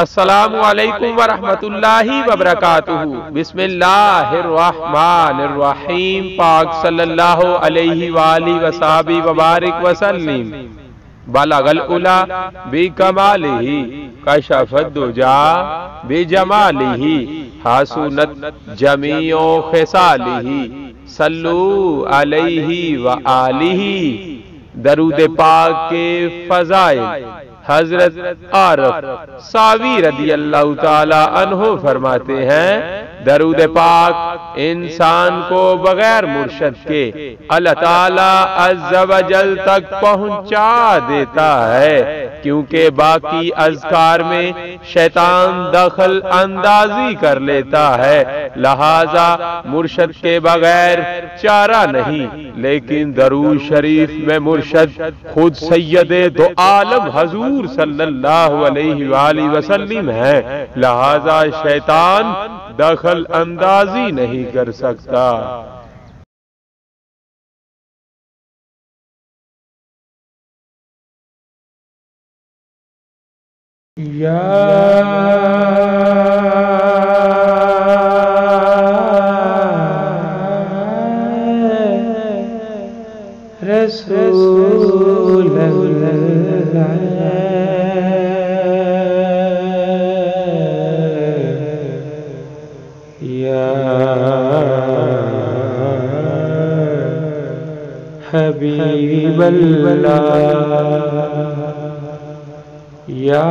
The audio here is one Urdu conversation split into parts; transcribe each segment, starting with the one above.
السلام علیکم ورحمۃ اللہ وبرکاتہ۔ بسم اللہ الرحمن الرحیم۔ پاک صلی اللہ علیہ وآلہ وصحبہ وبارک وسلم۔ بلغ العلا بکمالہ کشف الدجا بجمالہ حسنت جمیع خصالہ صلو علیہ وآلہ۔ درود پاک کے فضائل حضرت عارف ساوی رضی اللہ تعالی عنہ فرماتے ہیں، درود پاک انسان کو بغیر مرشد کے اللہ تعالی عز و جل تک پہنچا دیتا ہے، کیونکہ باقی اذکار میں شیطان دخل اندازی کر لیتا ہے، لہذا مرشد کے بغیر چارہ نہیں۔ لیکن درود شریف میں مرشد خود سید دو عالم حضور صلی اللہ علیہ وآلہ وسلم ہے، لہذا شیطان دخل اندازی نہیں کر سکتا۔ رسول اللہ یا حبیب اللہ یا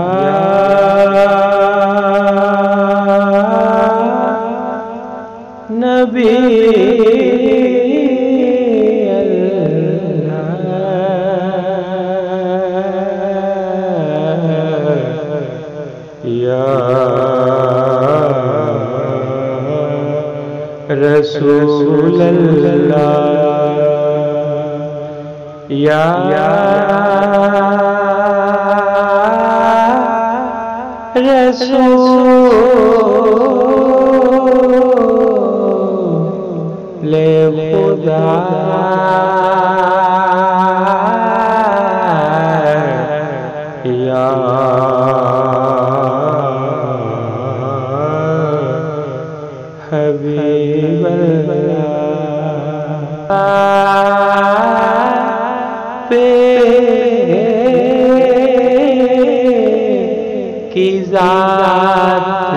نبی رسول اللہ یا رسول خدا یا حبیب اللہ کی ذات